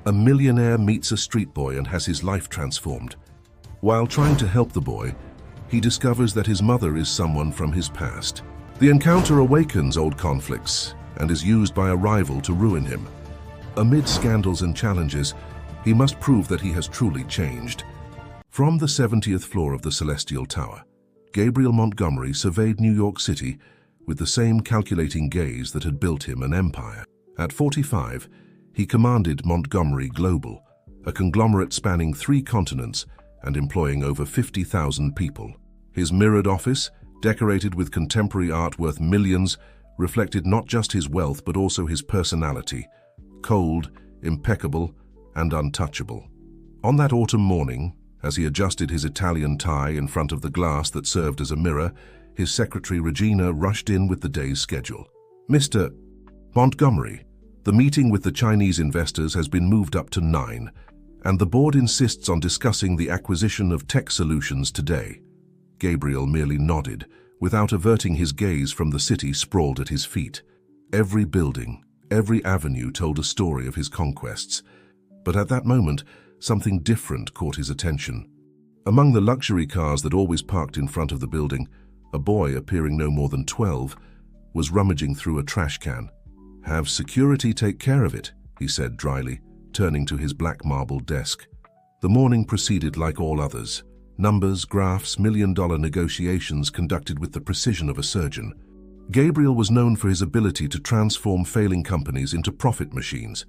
A millionaire meets a street boy and has his life transformed. While trying to help the boy, he discovers that his mother is someone from his past. The encounter awakens old conflicts and is used by a rival to ruin him. Amid scandals and challenges, he must prove that he has truly changed. From the 70th floor of the Celestial Tower, Gabriel Montgomery surveyed New York City with the same calculating gaze that had built him an empire. At 45, he commanded Montgomery Global, a conglomerate spanning 3 continents and employing over 50,000 people. His mirrored office, decorated with contemporary art worth millions, reflected not just his wealth but also his personality, cold, impeccable, and untouchable. On that autumn morning, as he adjusted his Italian tie in front of the glass that served as a mirror, his secretary Regina rushed in with the day's schedule. "Mr. Montgomery, the meeting with the Chinese investors has been moved up to 9, and the board insists on discussing the acquisition of tech solutions today." Gabriel merely nodded, without averting his gaze from the city sprawled at his feet. Every building, every avenue told a story of his conquests. But at that moment, something different caught his attention. Among the luxury cars that always parked in front of the building, a boy appearing no more than 12 was rummaging through a trash can. "Have security take care of it," he said dryly, turning to his black marble desk. The morning proceeded like all others. Numbers, graphs, million-dollar negotiations conducted with the precision of a surgeon. Gabriel was known for his ability to transform failing companies into profit machines.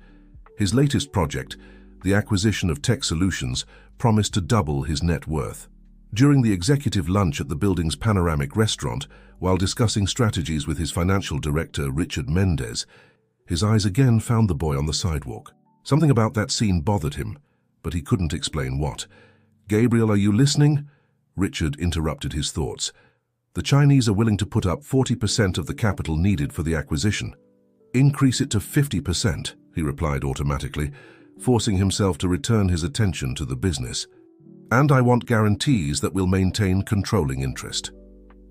His latest project, the acquisition of tech solutions, promised to double his net worth. During the executive lunch at the building's panoramic restaurant, while discussing strategies with his financial director, Richard Mendez, his eyes again found the boy on the sidewalk. Something about that scene bothered him, but he couldn't explain what. "Gabriel, are you listening?" Richard interrupted his thoughts. "The Chinese are willing to put up 40% of the capital needed for the acquisition." "Increase it to 50%, he replied automatically, forcing himself to return his attention to the business. "And I want guarantees that we'll maintain controlling interest."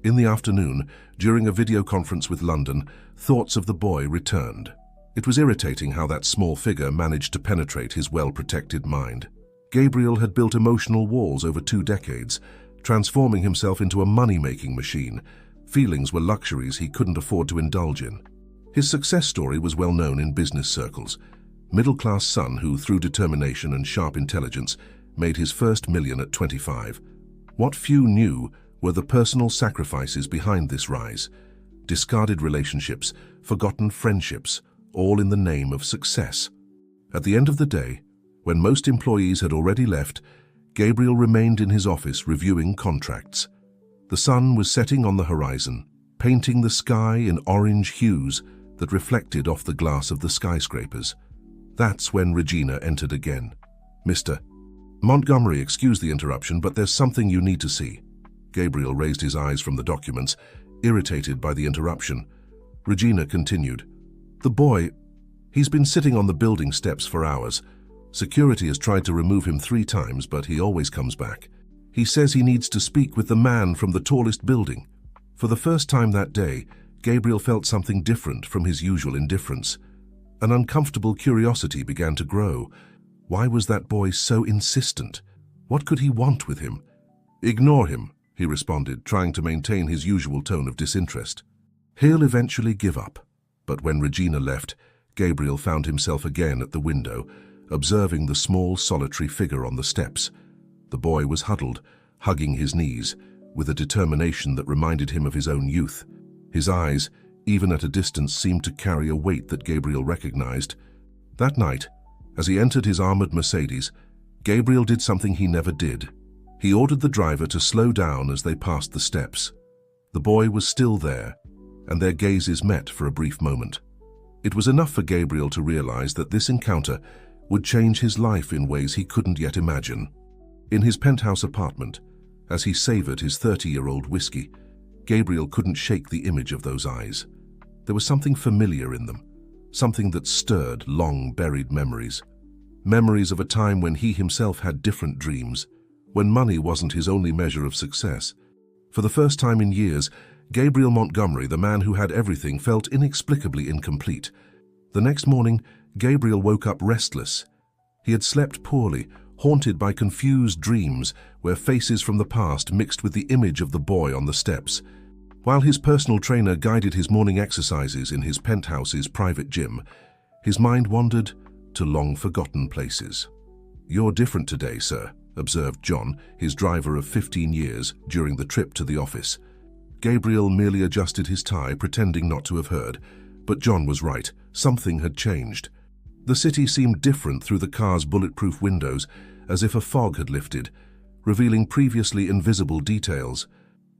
In the afternoon, during a video conference with London, thoughts of the boy returned. It was irritating how that small figure managed to penetrate his well-protected mind. Gabriel had built emotional walls over 2 decades, transforming himself into a money-making machine. Feelings were luxuries he couldn't afford to indulge in. His success story was well known in business circles. Middle-class son who, through determination and sharp intelligence, made his first million at 25. What few knew were the personal sacrifices behind this rise. Discarded relationships, forgotten friendships, all in the name of success. At the end of the day, when most employees had already left, Gabriel remained in his office reviewing contracts. The sun was setting on the horizon, painting the sky in orange hues that reflected off the glass of the skyscrapers. That's when Regina entered again. "Mr. Montgomery, excuse the interruption, but there's something you need to see." Gabriel raised his eyes from the documents, irritated by the interruption. Regina continued. "The boy, he's been sitting on the building steps for hours. Security has tried to remove him 3 times, but he always comes back. He says he needs to speak with the man from the tallest building." For the first time that day, Gabriel felt something different from his usual indifference. An uncomfortable curiosity began to grow. Why was that boy so insistent? What could he want with him? "Ignore him," he responded, trying to maintain his usual tone of disinterest. "He'll eventually give up." But when Regina left, Gabriel found himself again at the window, observing the small, solitary figure on the steps. The boy was huddled, hugging his knees, with a determination that reminded him of his own youth. His eyes, even at a distance, seemed to carry a weight that Gabriel recognized. That night, as he entered his armored Mercedes, Gabriel did something he never did. He ordered the driver to slow down as they passed the steps. The boy was still there, and their gazes met for a brief moment. It was enough for Gabriel to realize that this encounter would change his life in ways he couldn't yet imagine. In his penthouse apartment, as he savored his 30-year-old whiskey, Gabriel couldn't shake the image of those eyes. There was something familiar in them, something that stirred long-buried memories. Memories of a time when he himself had different dreams, when money wasn't his only measure of success. For the first time in years, Gabriel Montgomery, the man who had everything, felt inexplicably incomplete. The next morning, Gabriel woke up restless. He had slept poorly, haunted by confused dreams where faces from the past mixed with the image of the boy on the steps. While his personal trainer guided his morning exercises in his penthouse's private gym, his mind wandered to long-forgotten places. "You're different today, sir," observed John, his driver of 15 years, during the trip to the office. Gabriel merely adjusted his tie, pretending not to have heard, but John was right. Something had changed. The city seemed different through the car's bulletproof windows, as if a fog had lifted, revealing previously invisible details.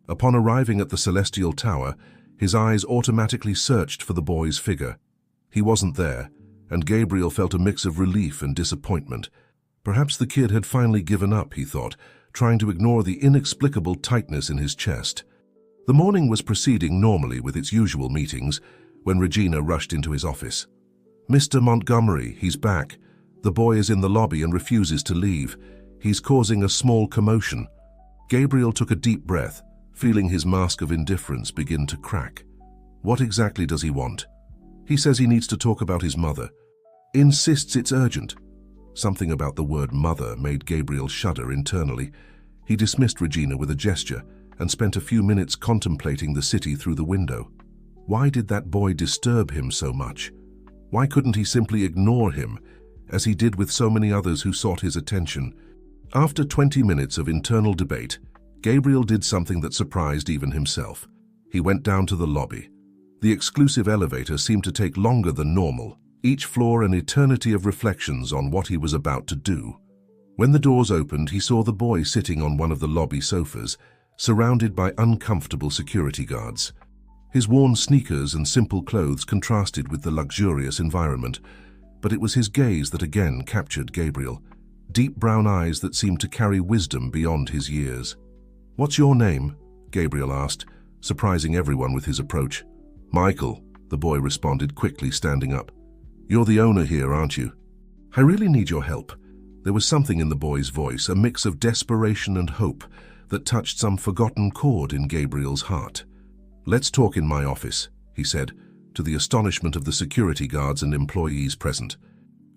Upon arriving at the Celestial Tower, his eyes automatically searched for the boy's figure. He wasn't there, and Gabriel felt a mix of relief and disappointment. Perhaps the kid had finally given up, he thought, trying to ignore the inexplicable tightness in his chest. The morning was proceeding normally with its usual meetings when Regina rushed into his office. "Mr. Montgomery, he's back. The boy is in the lobby and refuses to leave. He's causing a small commotion." Gabriel took a deep breath, feeling his mask of indifference begin to crack. What exactly does he want? He says he needs to talk about his mother. Insists it's urgent. Something about the word mother made Gabriel shudder internally. He dismissed Regina with a gesture and spent a few minutes contemplating the city through the window. Why did that boy disturb him so much? Why couldn't he simply ignore him, as he did with so many others who sought his attention? After 20 minutes of internal debate, Gabriel did something that surprised even himself. He went down to the lobby. The exclusive elevator seemed to take longer than normal, each floor an eternity of reflections on what he was about to do. When the doors opened, he saw the boy sitting on one of the lobby sofas, surrounded by uncomfortable security guards. His worn sneakers and simple clothes contrasted with the luxurious environment, but it was his gaze that again captured Gabriel. Deep brown eyes that seemed to carry wisdom beyond his years. "What's your name?" Gabriel asked, surprising everyone with his approach. "Michael," the boy responded quickly, standing up. "You're the owner here, aren't you?" "I really need your help." There was something in the boy's voice, a mix of desperation and hope, that touched some forgotten chord in Gabriel's heart. "Let's talk in my office," he said, to the astonishment of the security guards and employees present.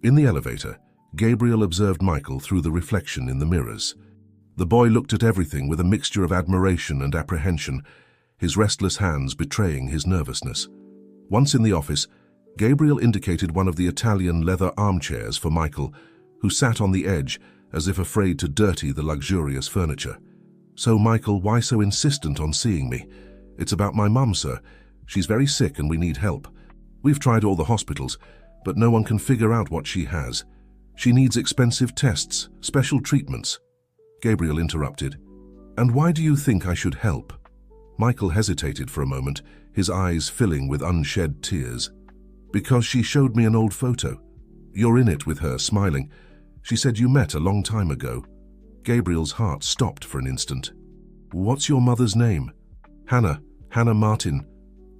In the elevator, Gabriel observed Michael through the reflection in the mirrors. The boy looked at everything with a mixture of admiration and apprehension, his restless hands betraying his nervousness. Once in the office, Gabriel indicated one of the Italian leather armchairs for Michael, who sat on the edge as if afraid to dirty the luxurious furniture. "So, Michael, why so insistent on seeing me?" "It's about my mum, sir. She's very sick and we need help. We've tried all the hospitals, but no one can figure out what she has. She needs expensive tests, special treatments." Gabriel interrupted. "And why do you think I should help?" Michael hesitated for a moment, his eyes filling with unshed tears. "Because she showed me an old photo. You're in it with her, smiling. She said you met a long time ago." Gabriel's heart stopped for an instant. "What's your mother's name?" Hannah Martin."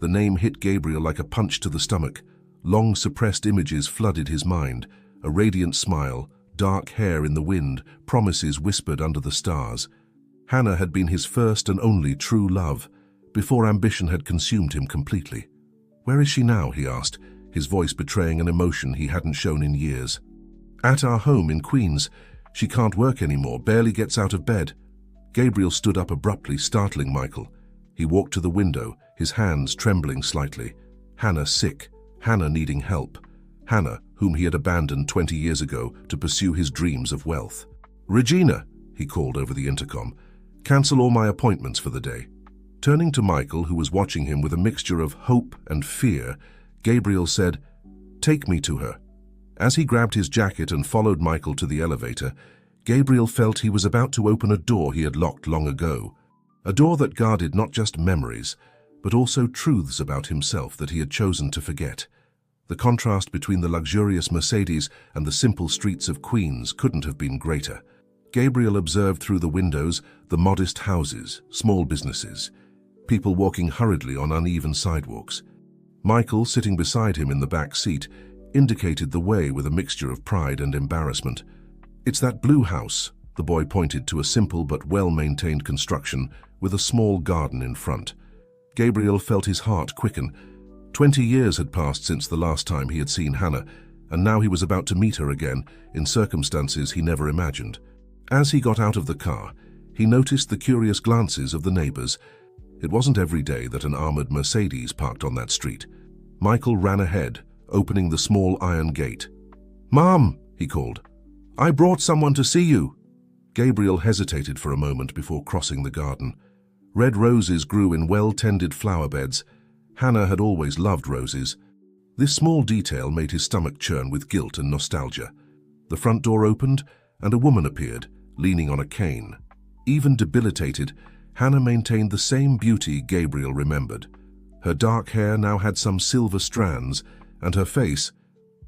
The name hit Gabriel like a punch to the stomach. Long suppressed images flooded his mind. A radiant smile, dark hair in the wind, promises whispered under the stars. Hannah had been his first and only true love, before ambition had consumed him completely. "Where is she now?" he asked, his voice betraying an emotion he hadn't shown in years. "At our home in Queens. She can't work anymore, barely gets out of bed." Gabriel stood up abruptly, startling Michael. He walked to the window, his hands trembling slightly. Hannah sick, Hannah needing help. Hannah, whom he had abandoned 20 years ago to pursue his dreams of wealth. "Regina," he called over the intercom, "cancel all my appointments for the day." Turning to Michael, who was watching him with a mixture of hope and fear, Gabriel said, "Take me to her." As he grabbed his jacket and followed Michael to the elevator, Gabriel felt he was about to open a door he had locked long ago. A door that guarded not just memories, but also truths about himself that he had chosen to forget. The contrast between the luxurious Mercedes and the simple streets of Queens couldn't have been greater. Gabriel observed through the windows the modest houses, small businesses, people walking hurriedly on uneven sidewalks. Michael, sitting beside him in the back seat, indicated the way with a mixture of pride and embarrassment. "It's that blue house," the boy pointed to a simple but well-maintained construction with a small garden in front. Gabriel felt his heart quicken. 20 years had passed since the last time he had seen Hannah, and now he was about to meet her again in circumstances he never imagined. As he got out of the car, he noticed the curious glances of the neighbors. It wasn't every day that an armored Mercedes parked on that street. Michael ran ahead, opening the small iron gate. "Mom," he called, "I brought someone to see you." Gabriel hesitated for a moment before crossing the garden. Red roses grew in well-tended flower beds. Hannah had always loved roses. This small detail made his stomach churn with guilt and nostalgia. The front door opened, and a woman appeared, leaning on a cane. Even debilitated, Hannah maintained the same beauty Gabriel remembered. Her dark hair now had some silver strands, and her face,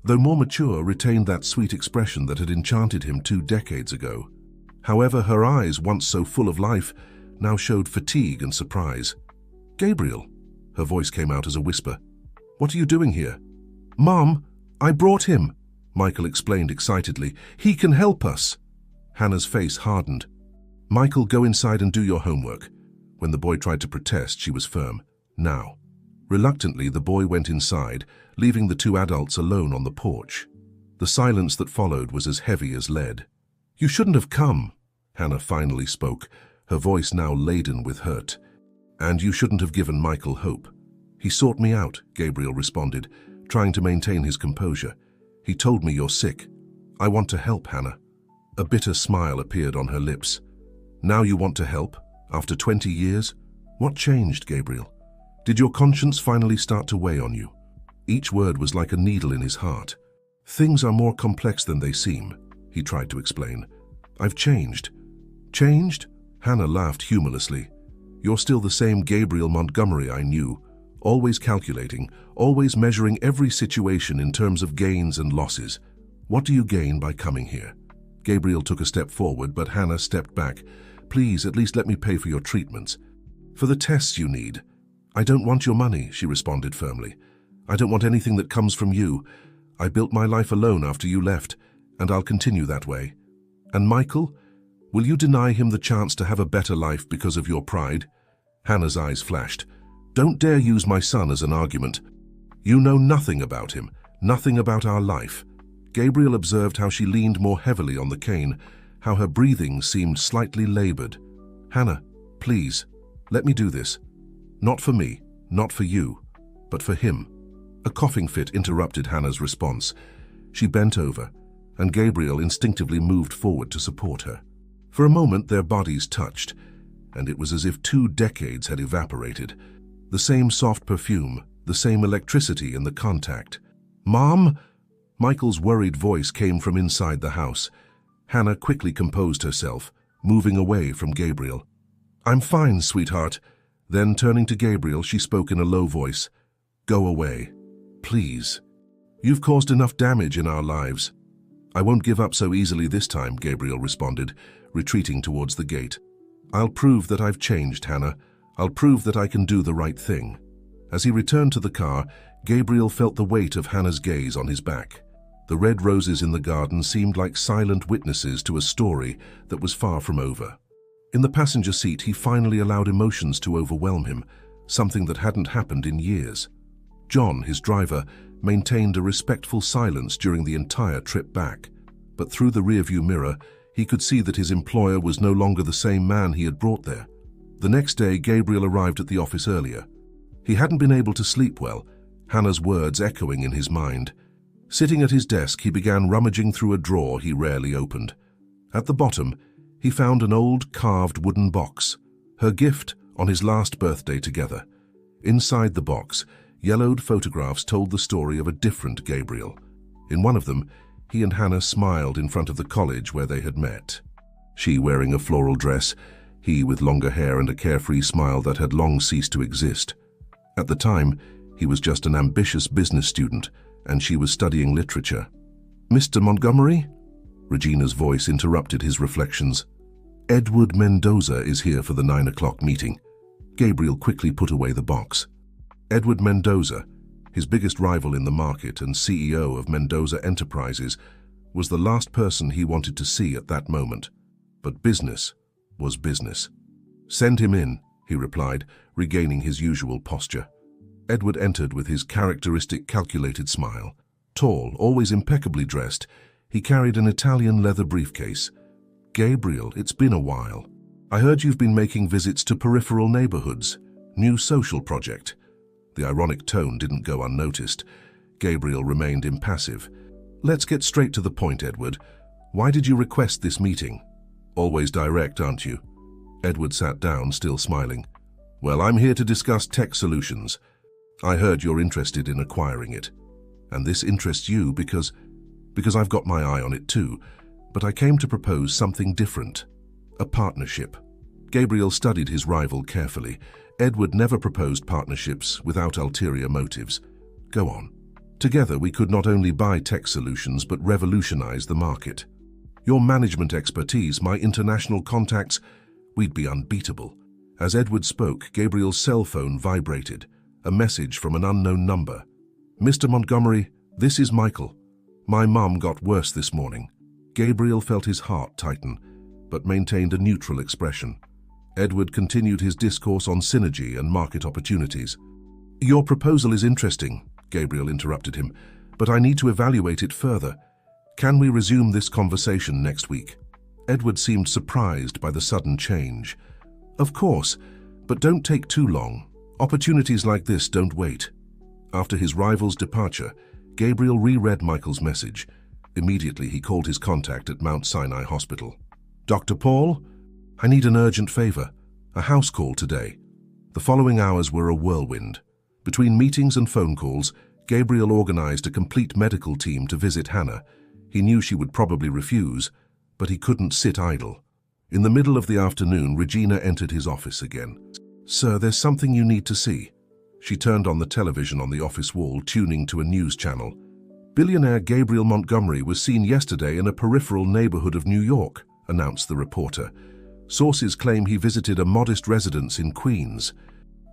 though more mature, retained that sweet expression that had enchanted him 2 decades ago. However, her eyes, once so full of life, now showed fatigue and surprise. "Gabriel," her voice came out as a whisper. "What are you doing here?" "Mom, I brought him," Michael explained excitedly. "He can help us." Hannah's face hardened. "Michael, go inside and do your homework." When the boy tried to protest, she was firm. "Now." Reluctantly, the boy went inside, leaving the 2 adults alone on the porch. The silence that followed was as heavy as lead. "You shouldn't have come," Hannah finally spoke, her voice now laden with hurt. "And you shouldn't have given Michael hope." "He sought me out," Gabriel responded, trying to maintain his composure. "He told me you're sick. I want to help, Hannah." A bitter smile appeared on her lips. "Now you want to help? After 20 years? What changed, Gabriel? Did your conscience finally start to weigh on you?" Each word was like a needle in his heart. "Things are more complex than they seem," he tried to explain. "I've changed." "Changed?" Hannah laughed humorlessly. "You're still the same Gabriel Montgomery I knew, always calculating, always measuring every situation in terms of gains and losses. What do you gain by coming here?" Gabriel took a step forward, but Hannah stepped back. "Please, at least let me pay for your treatments." "For the tests you need." "I don't want your money," she responded firmly. "I don't want anything that comes from you. I built my life alone after you left, and I'll continue that way." "And Michael? Will you deny him the chance to have a better life because of your pride?" Hannah's eyes flashed. "Don't dare use my son as an argument. You know nothing about him, nothing about our life." Gabriel observed how she leaned more heavily on the cane, how her breathing seemed slightly labored. "Hannah, please, let me do this. Not for me, not for you, but for him." A coughing fit interrupted Hannah's response. She bent over, and Gabriel instinctively moved forward to support her. For a moment their bodies touched, and it was as if 2 decades had evaporated. The same soft perfume, the same electricity in the contact. "Mom?" Michael's worried voice came from inside the house. Hannah quickly composed herself, moving away from Gabriel. "I'm fine, sweetheart." Then, turning to Gabriel, she spoke in a low voice. "Go away. Please. You've caused enough damage in our lives." "I won't give up so easily this time," Gabriel responded, retreating towards the gate. "I'll prove that I've changed, Hannah. I'll prove that I can do the right thing." As he returned to the car, Gabriel felt the weight of Hannah's gaze on his back. The red roses in the garden seemed like silent witnesses to a story that was far from over. In the passenger seat, he finally allowed emotions to overwhelm him, something that hadn't happened in years. John, his driver, maintained a respectful silence during the entire trip back, but through the rearview mirror, he could see that his employer was no longer the same man he had brought there. The next day, Gabriel arrived at the office earlier. He hadn't been able to sleep well, Hannah's words echoing in his mind. Sitting at his desk, he began rummaging through a drawer he rarely opened. At the bottom, he found an old carved wooden box, her gift on his last birthday together. Inside the box, yellowed photographs told the story of a different Gabriel. In one of them, he and Hannah smiled in front of the college where they had met. She wearing a floral dress, he with longer hair and a carefree smile that had long ceased to exist. At the time, he was just an ambitious business student, and she was studying literature. "Mr. Montgomery?" Regina's voice interrupted his reflections. "Edward Mendoza is here for the 9 o'clock meeting." Gabriel quickly put away the box. Edward Mendoza, his biggest rival in the market and CEO of Mendoza Enterprises, was the last person he wanted to see at that moment. But business was business. "Send him in," he replied, regaining his usual posture. Edward entered with his characteristic calculated smile. Tall, always impeccably dressed, he carried an Italian leather briefcase. "Gabriel, it's been a while. I heard you've been making visits to peripheral neighborhoods. New social project." The ironic tone didn't go unnoticed. Gabriel remained impassive. "Let's get straight to the point, Edward. Why did you request this meeting? Always direct, aren't you?" Edward sat down, still smiling. "Well, I'm here to discuss tech solutions. I heard you're interested in acquiring it. And this interests you because I've got my eye on it too. But I came to propose something different. A partnership." Gabriel studied his rival carefully. Edward never proposed partnerships without ulterior motives. "Go on." "Together we could not only buy tech solutions but revolutionize the market. Your management expertise, my international contacts, we'd be unbeatable." As Edward spoke, Gabriel's cell phone vibrated. A message from an unknown number. "Mr. Montgomery, this is Michael. My mum got worse this morning." Gabriel felt his heart tighten, but maintained a neutral expression. Edward continued his discourse on synergy and market opportunities. "Your proposal is interesting," Gabriel interrupted him, "but I need to evaluate it further. Can we resume this conversation next week?" Edward seemed surprised by the sudden change. "Of course, but don't take too long. Opportunities like this don't wait." After his rival's departure, Gabriel reread Michael's message. Immediately, he called his contact at Mount Sinai Hospital. "Dr. Paul, I need an urgent favor. A house call today." The following hours were a whirlwind. Between meetings and phone calls, Gabriel organized a complete medical team to visit Hannah. He knew she would probably refuse, but he couldn't sit idle. In the middle of the afternoon, Regina entered his office again. "Sir, there's something you need to see." She turned on the television on the office wall, tuning to a news channel. "Billionaire Gabriel Montgomery was seen yesterday in a peripheral neighborhood of New York," announced the reporter. "Sources claim he visited a modest residence in Queens.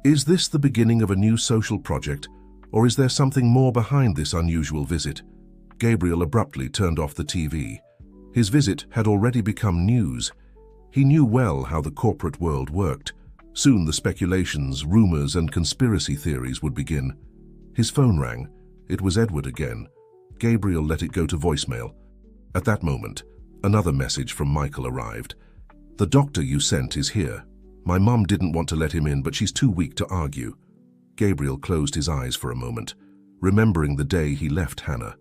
Is this the beginning of a new social project, or is there something more behind this unusual visit?" Gabriel abruptly turned off the TV. His visit had already become news. He knew well how the corporate world worked. Soon the speculations, rumors, and conspiracy theories would begin. His phone rang. It was Edward again. Gabriel let it go to voicemail. At that moment, another message from Michael arrived. "The doctor you sent is here. My mum didn't want to let him in, but she's too weak to argue." Gabriel closed his eyes for a moment, remembering the day he left Hannah.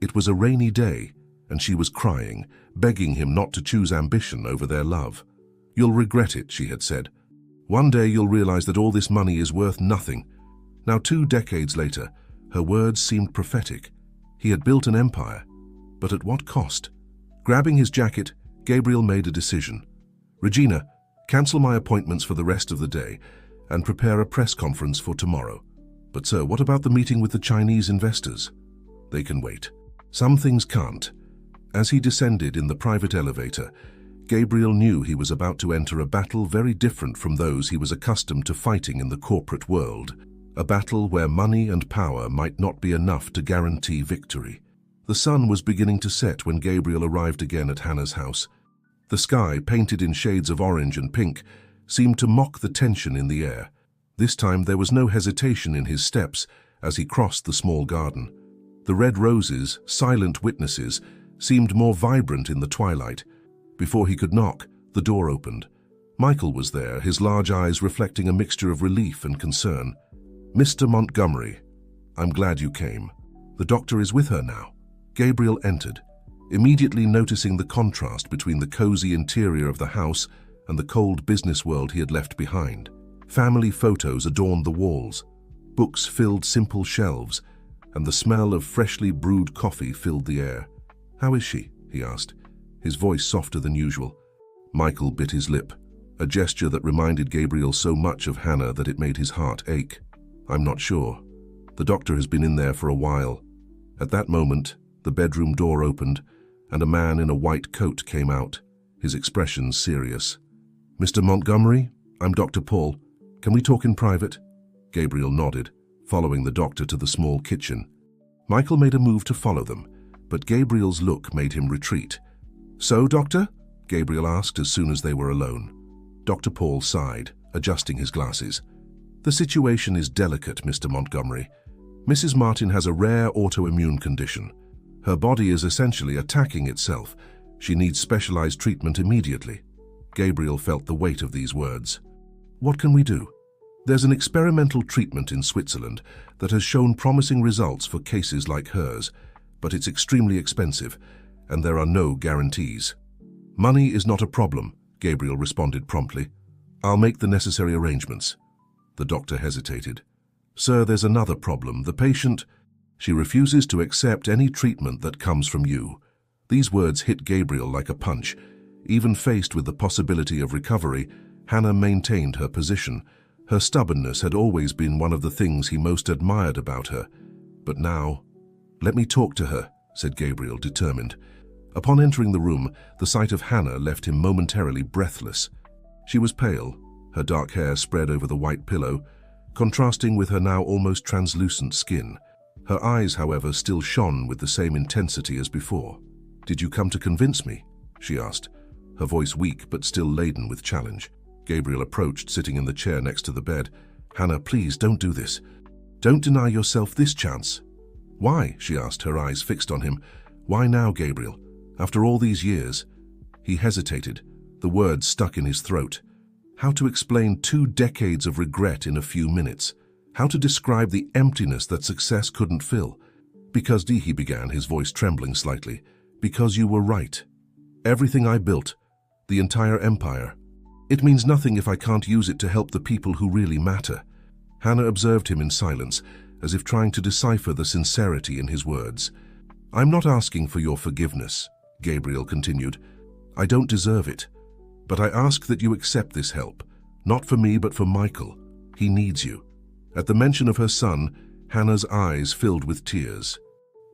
It was a rainy day, and she was crying, begging him not to choose ambition over their love. "You'll regret it," she had said. "One day you'll realize that all this money is worth nothing." Now, 2 decades later, her words seemed prophetic. He had built an empire, but at what cost? Grabbing his jacket, Gabriel made a decision. "Regina, cancel my appointments for the rest of the day and prepare a press conference for tomorrow." "But sir, what about the meeting with the Chinese investors?" "They can wait." Some things can't. As he descended in the private elevator, Gabriel knew he was about to enter a battle very different from those he was accustomed to fighting in the corporate world. A battle where money and power might not be enough to guarantee victory. The sun was beginning to set when Gabriel arrived again at Hannah's house. The sky, painted in shades of orange and pink, seemed to mock the tension in the air. This time there was no hesitation in his steps as he crossed the small garden. The red roses, silent witnesses, seemed more vibrant in the twilight. Before he could knock, the door opened. Michael was there, his large eyes reflecting a mixture of relief and concern. "Mr. Montgomery, I'm glad you came. The doctor is with her now." Gabriel entered, immediately noticing the contrast between the cozy interior of the house and the cold business world he had left behind. Family photos adorned the walls. Books filled simple shelves, and the smell of freshly brewed coffee filled the air. "How is she?" he asked, his voice softer than usual. Michael bit his lip, a gesture that reminded Gabriel so much of Hannah that it made his heart ache. "I'm not sure. The doctor has been in there for a while." At that moment, the bedroom door opened, and a man in a white coat came out, his expression serious. "Mr. Montgomery, I'm Dr. Paul. Can we talk in private?" Gabriel nodded, following the doctor to the small kitchen. Michael made a move to follow them, but Gabriel's look made him retreat. "So, doctor?" Gabriel asked as soon as they were alone. Dr. Paul sighed, adjusting his glasses. "The situation is delicate, Mr. Montgomery. Mrs. Martin has a rare autoimmune condition. Her body is essentially attacking itself. She needs specialized treatment immediately. Gabriel felt the weight of these words. What can we do? There's an experimental treatment in Switzerland that has shown promising results for cases like hers, but it's extremely expensive, and there are no guarantees. Money is not a problem, Gabriel responded promptly. I'll make the necessary arrangements. The doctor hesitated. Sir, there's another problem. The patient... She refuses to accept any treatment that comes from you. These words hit Gabriel like a punch. Even faced with the possibility of recovery, Hannah maintained her position. Her stubbornness had always been one of the things he most admired about her. But now... Let me talk to her, said Gabriel, determined. Upon entering the room, the sight of Hannah left him momentarily breathless. She was pale, her dark hair spread over the white pillow, contrasting with her now almost translucent skin. Her eyes, however, still shone with the same intensity as before. Did you come to convince me? She asked, her voice weak but still laden with challenge. Gabriel approached, sitting in the chair next to the bed. Hannah, please don't do this. Don't deny yourself this chance. Why? She asked, her eyes fixed on him. Why now, Gabriel? After all these years? He hesitated, the words stuck in his throat. How to explain 2 decades of regret in a few minutes? How to describe the emptiness that success couldn't fill? Because, he began, his voice trembling slightly, because you were right. Everything I built, the entire empire, it means nothing if I can't use it to help the people who really matter. Hannah observed him in silence, as if trying to decipher the sincerity in his words. I'm not asking for your forgiveness, Gabriel continued. I don't deserve it. But I ask that you accept this help, not for me but for Michael. He needs you. At the mention of her son, Hannah's eyes filled with tears.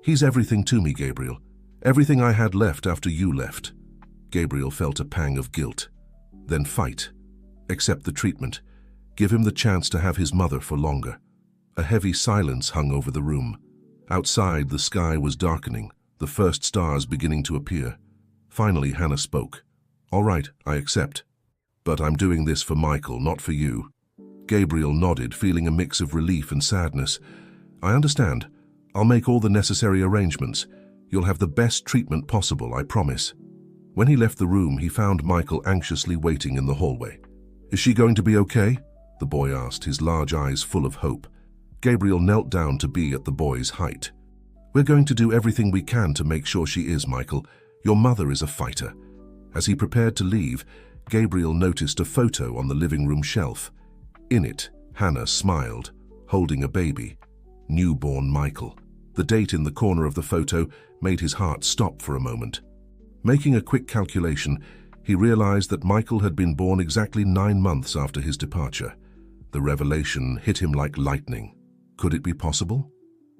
He's everything to me, Gabriel. Everything I had left after you left. Gabriel felt a pang of guilt. Then fight. Accept the treatment. Give him the chance to have his mother for longer. A heavy silence hung over the room. Outside, the sky was darkening, the first stars beginning to appear. Finally, Hannah spoke. All right, I accept. But I'm doing this for Michael, not for you. Gabriel nodded, feeling a mix of relief and sadness. I understand. I'll make all the necessary arrangements. You'll have the best treatment possible, I promise. When he left the room, he found Michael anxiously waiting in the hallway. Is she going to be okay? The boy asked, his large eyes full of hope. Gabriel knelt down to be at the boy's height. We're going to do everything we can to make sure she is, Michael. Your mother is a fighter. As he prepared to leave, Gabriel noticed a photo on the living room shelf. In it, Hannah smiled, holding a baby. Newborn Michael. The date in the corner of the photo made his heart stop for a moment. Making a quick calculation, he realized that Michael had been born exactly 9 months after his departure. The revelation hit him like lightning. Could it be possible?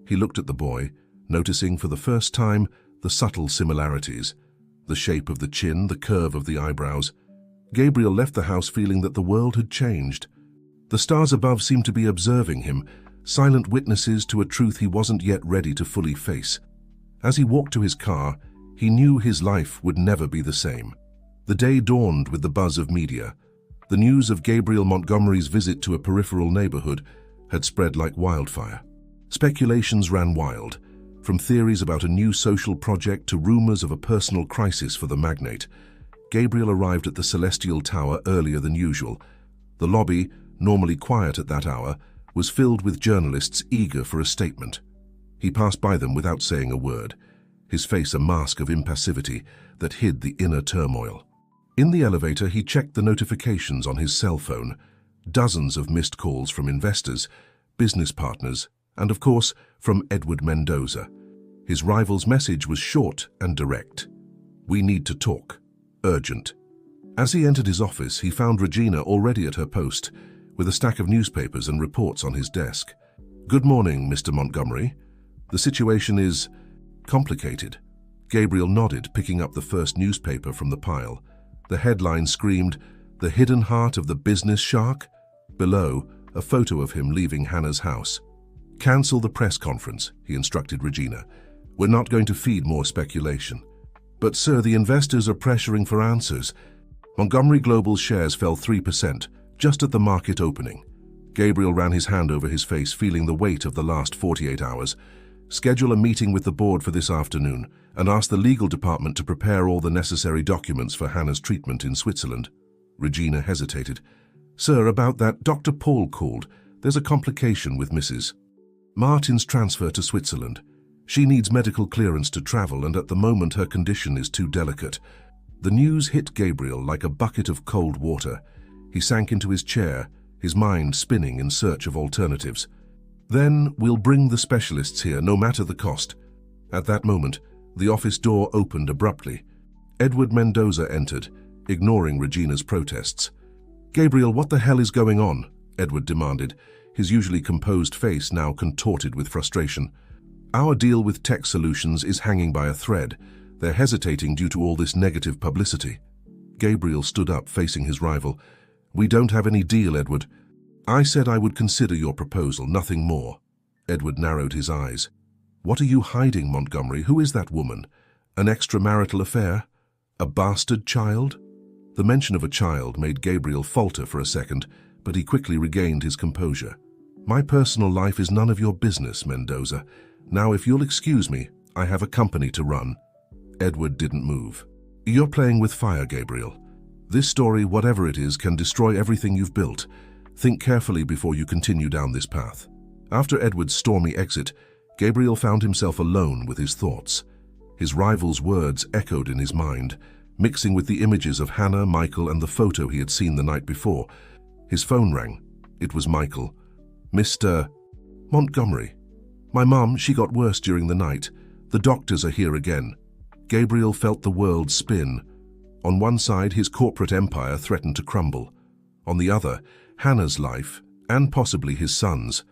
He looked at the boy, noticing for the first time the subtle similarities. The shape of the chin, the curve of the eyebrows. Gabriel left the house feeling that the world had changed. The stars above seemed to be observing him, silent witnesses to a truth he wasn't yet ready to fully face. As he walked to his car, he knew his life would never be the same. The day dawned with the buzz of media. The news of Gabriel Montgomery's visit to a peripheral neighborhood had spread like wildfire. Speculations ran wild, from theories about a new social project to rumors of a personal crisis for the magnate. Gabriel arrived at the Celestial Tower earlier than usual. The lobby, normally quiet at that hour, was filled with journalists eager for a statement. He passed by them without saying a word, his face a mask of impassivity that hid the inner turmoil. In the elevator, he checked the notifications on his cell phone. Dozens of missed calls from investors, business partners, and of course, from Edward Mendoza. His rival's message was short and direct. We need to talk. Urgent. As he entered his office, he found Regina already at her post, with a stack of newspapers and reports on his desk. Good morning, Mr. Montgomery. The situation is complicated. Gabriel nodded, picking up the first newspaper from the pile. The headline screamed, "The Hidden Heart of the Business Shark?" Below, a photo of him leaving Hannah's house. Cancel the press conference, he instructed Regina. We're not going to feed more speculation. But sir, the investors are pressuring for answers. Montgomery Global's shares fell 3%, just at the market opening. Gabriel ran his hand over his face, feeling the weight of the last 48 hours. Schedule a meeting with the board for this afternoon and ask the legal department to prepare all the necessary documents for Hannah's treatment in Switzerland. Regina hesitated. Sir, about that, Dr. Paul called. There's a complication with Mrs. Martin's transfer to Switzerland. She needs medical clearance to travel, and at the moment her condition is too delicate. The news hit Gabriel like a bucket of cold water. He sank into his chair, his mind spinning in search of alternatives. Then we'll bring the specialists here, no matter the cost. At that moment, the office door opened abruptly. Edward Mendoza entered, ignoring Regina's protests. Gabriel, what the hell is going on? Edward demanded, his usually composed face now contorted with frustration. Our deal with Tech Solutions is hanging by a thread. They're hesitating due to all this negative publicity. Gabriel stood up, facing his rival. We don't have any deal, Edward. I said I would consider your proposal, nothing more. Edward narrowed his eyes. What are you hiding, Montgomery? Who is that woman? An extramarital affair? A bastard child? The mention of a child made Gabriel falter for a second, but he quickly regained his composure. My personal life is none of your business, Mendoza. Now, if you'll excuse me, I have a company to run. Edward didn't move. You're playing with fire, Gabriel. This story, whatever it is, can destroy everything you've built. Think carefully before you continue down this path. After Edward's stormy exit, Gabriel found himself alone with his thoughts. His rival's words echoed in his mind, mixing with the images of Hannah, Michael, and the photo he had seen the night before. His phone rang. It was Michael. Mr. Montgomery. My mum, she got worse during the night. The doctors are here again. Gabriel felt the world spin. On one side, his corporate empire threatened to crumble. On the other, Hannah's life, and possibly his son's,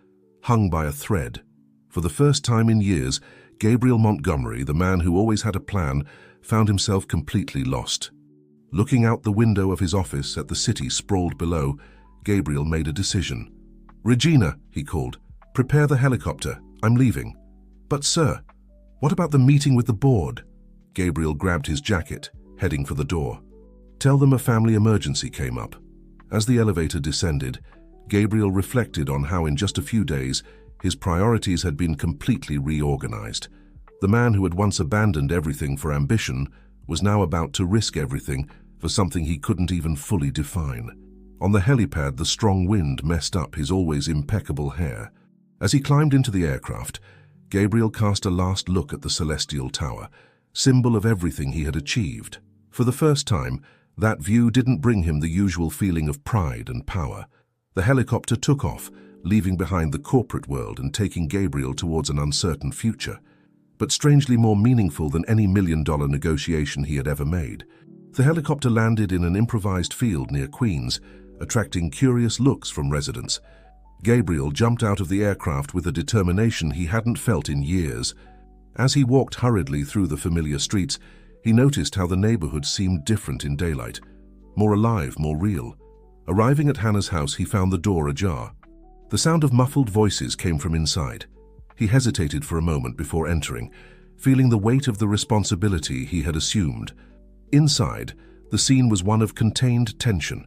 hung by a thread. For the first time in years, Gabriel Montgomery, the man who always had a plan, found himself completely lost. Looking out the window of his office at the city sprawled below, Gabriel made a decision. Regina, he called, prepare the helicopter. I'm leaving. But sir, what about the meeting with the board? Gabriel grabbed his jacket, heading for the door. Tell them a family emergency came up. As the elevator descended, Gabriel reflected on how in just a few days his priorities had been completely reorganized. The man who had once abandoned everything for ambition was now about to risk everything for something he couldn't even fully define. On the helipad, the strong wind messed up his always impeccable hair. As he climbed into the aircraft, Gabriel cast a last look at the Celestial Tower, symbol of everything he had achieved. For the first time, that view didn't bring him the usual feeling of pride and power. The helicopter took off, leaving behind the corporate world and taking Gabriel towards an uncertain future, but strangely more meaningful than any million-dollar negotiation he had ever made. The helicopter landed in an improvised field near Queens, attracting curious looks from residents. Gabriel jumped out of the aircraft with a determination he hadn't felt in years. As he walked hurriedly through the familiar streets, he noticed how the neighborhood seemed different in daylight, more alive, more real. Arriving at Hannah's house, he found the door ajar. The sound of muffled voices came from inside. He hesitated for a moment before entering, feeling the weight of the responsibility he had assumed. Inside, the scene was one of contained tension.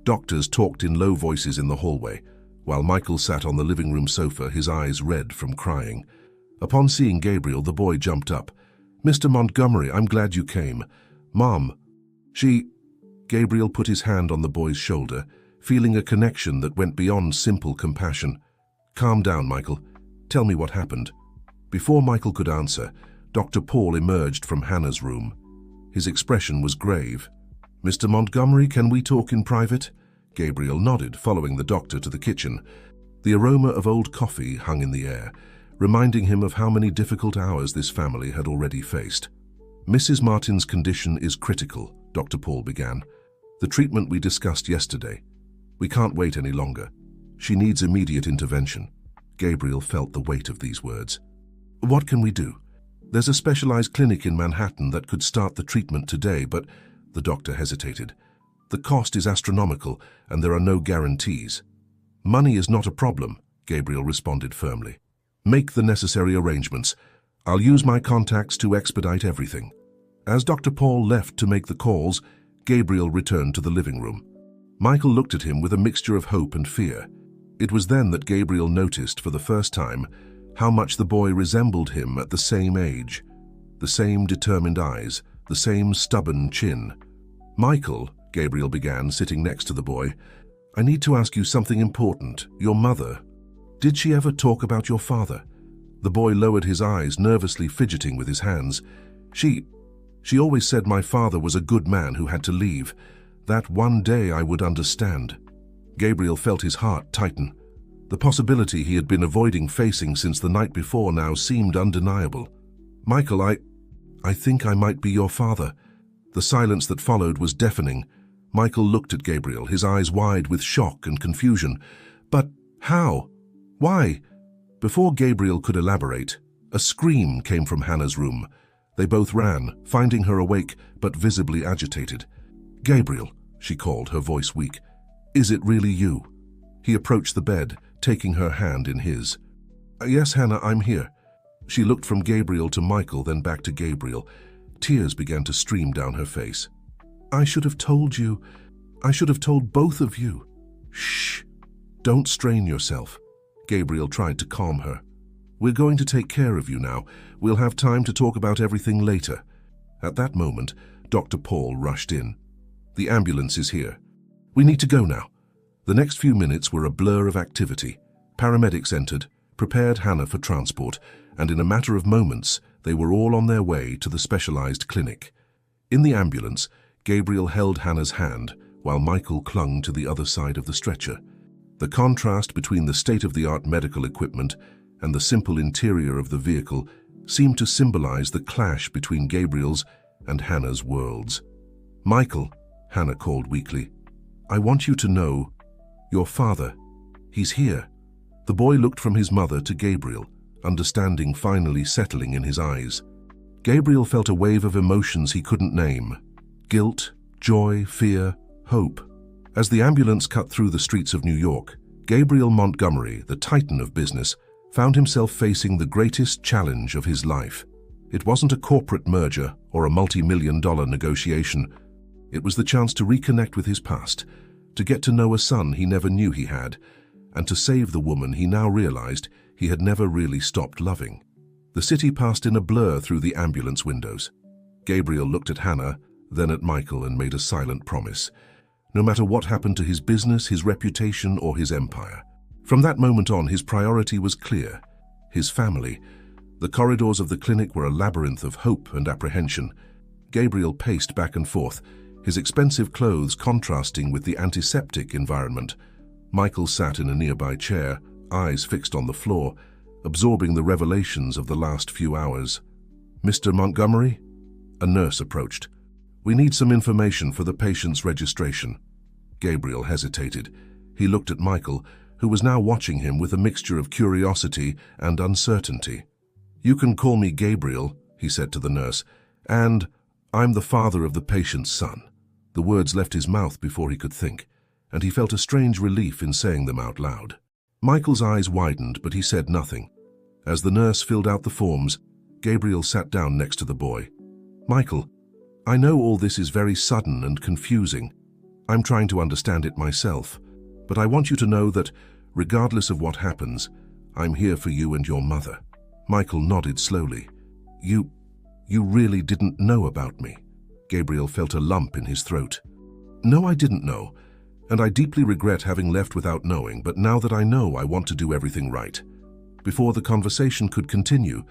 Doctors talked in low voices in the hallway, while Michael sat on the living room sofa, his eyes red from crying. Upon seeing Gabriel, the boy jumped up. Mr. Montgomery, I'm glad you came. Mom, Gabriel put his hand on the boy's shoulder, feeling a connection that went beyond simple compassion. Calm down, Michael. Tell me what happened. Before Michael could answer, Dr. Paul emerged from Hannah's room. His expression was grave. Mr. Montgomery, can we talk in private? Gabriel nodded, following the doctor to the kitchen. The aroma of old coffee hung in the air, reminding him of how many difficult hours this family had already faced. Mrs. Martin's condition is critical, Dr. Paul began. The treatment we discussed yesterday. We can't wait any longer. She needs immediate intervention. Gabriel felt the weight of these words. What can we do? There's a specialized clinic in Manhattan that could start the treatment today, but the doctor hesitated. The cost is astronomical, and there are no guarantees. Money is not a problem, Gabriel responded firmly. Make the necessary arrangements. I'll use my contacts to expedite everything. As Dr. Paul left to make the calls, Gabriel returned to the living room. Michael looked at him with a mixture of hope and fear. It was then that Gabriel noticed for the first time how much the boy resembled him at the same age. The same determined eyes, the same stubborn chin. "Michael," Gabriel began, sitting next to the boy, "I need to ask you something important. Your mother. Did she ever talk about your father?" The boy lowered his eyes, nervously fidgeting with his hands. She always said my father was a good man who had to leave. That one day I would understand." Gabriel felt his heart tighten. The possibility he had been avoiding facing since the night before now seemed undeniable. "Michael, I think I might be your father." The silence that followed was deafening. Michael looked at Gabriel, his eyes wide with shock and confusion. "But how? Why?" Before Gabriel could elaborate, a scream came from Hannah's room. They both ran, finding her awake but visibly agitated. "Gabriel," she called, her voice weak. "Is it really you?" He approached the bed, taking her hand in his. "Yes, Hannah, I'm here." She looked from Gabriel to Michael, then back to Gabriel. Tears began to stream down her face. "I should have told you. I should have told both of you." "Shh. Don't strain yourself." Gabriel tried to calm her. "We're going to take care of you now. We'll have time to talk about everything later." At that moment, Dr. Paul rushed in. "The ambulance is here. We need to go now." The next few minutes were a blur of activity. Paramedics entered, prepared Hannah for transport, and in a matter of moments, they were all on their way to the specialized clinic. In the ambulance, Gabriel held Hannah's hand, while Michael clung to the other side of the stretcher. The contrast between the state-of-the-art medical equipment and the simple interior of the vehicle seemed to symbolize the clash between Gabriel's and Hannah's worlds. "Michael," Hannah called weakly, "I want you to know, your father, he's here." The boy looked from his mother to Gabriel, understanding finally settling in his eyes. Gabriel felt a wave of emotions he couldn't name. Guilt, joy, fear, hope. As the ambulance cut through the streets of New York, Gabriel Montgomery, the titan of business, found himself facing the greatest challenge of his life. It wasn't a corporate merger or a multi-million-dollar negotiation. It was the chance to reconnect with his past, to get to know a son he never knew he had, and to save the woman he now realized he had never really stopped loving. The city passed in a blur through the ambulance windows. Gabriel looked at Hannah, then at Michael, and made a silent promise. No matter what happened to his business, his reputation, or his empire. From that moment on, his priority was clear: his family. The corridors of the clinic were a labyrinth of hope and apprehension. Gabriel paced back and forth, his expensive clothes contrasting with the antiseptic environment. Michael sat in a nearby chair, eyes fixed on the floor, absorbing the revelations of the last few hours. "Mr. Montgomery?" A nurse approached. "We need some information for the patient's registration." Gabriel hesitated. He looked at Michael, who was now watching him with a mixture of curiosity and uncertainty. "You can call me Gabriel," he said to the nurse, "and I'm the father of the patient's son." The words left his mouth before he could think, and he felt a strange relief in saying them out loud. Michael's eyes widened, but he said nothing. As the nurse filled out the forms, Gabriel sat down next to the boy. "Michael, I know all this is very sudden and confusing. I'm trying to understand it myself, but I want you to know that, regardless of what happens, I'm here for you and your mother." Michael nodded slowly. You really didn't know about me?" Gabriel felt a lump in his throat. "No, I didn't know, and I deeply regret having left without knowing, but now that I know, I want to do everything right." Before the conversation could continue,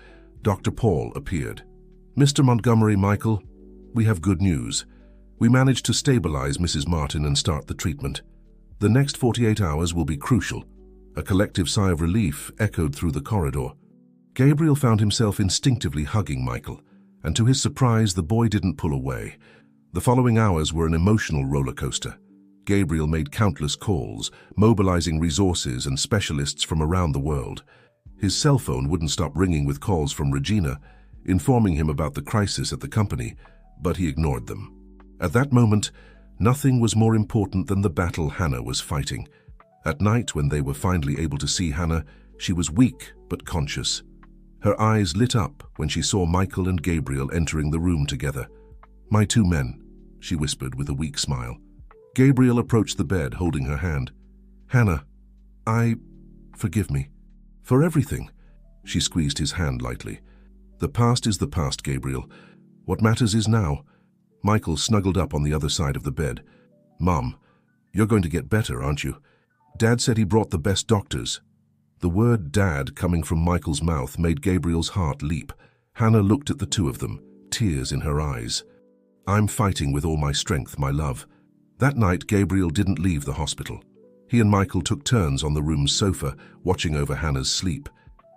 Dr. Paul appeared. "Mr. Montgomery, Michael, we have good news. We managed to stabilize Mrs. Martin and start the treatment. The next 48 hours will be crucial." A collective sigh of relief echoed through the corridor. Gabriel found himself instinctively hugging Michael, and to his surprise, the boy didn't pull away. The following hours were an emotional roller coaster. Gabriel made countless calls, mobilizing resources and specialists from around the world. His cell phone wouldn't stop ringing with calls from Regina, informing him about the crisis at the company, but he ignored them. At that moment, nothing was more important than the battle Hannah was fighting. At night, when they were finally able to see Hannah, she was weak but conscious. Her eyes lit up when she saw Michael and Gabriel entering the room together. "My two men," she whispered with a weak smile. Gabriel approached the bed, holding her hand. "Hannah, Forgive me. For everything. She squeezed his hand lightly. The past is the past, Gabriel. What matters is now. Michael snuggled up on the other side of the bed. Mom, you're going to get better, aren't you? Dad said he brought the best doctors. The word Dad coming from Michael's mouth made Gabriel's heart leap. Hannah looked at the two of them, tears in her eyes. I'm fighting with all my strength, my love. That night, Gabriel didn't leave the hospital. He and Michael took turns on the room's sofa, watching over Hannah's sleep.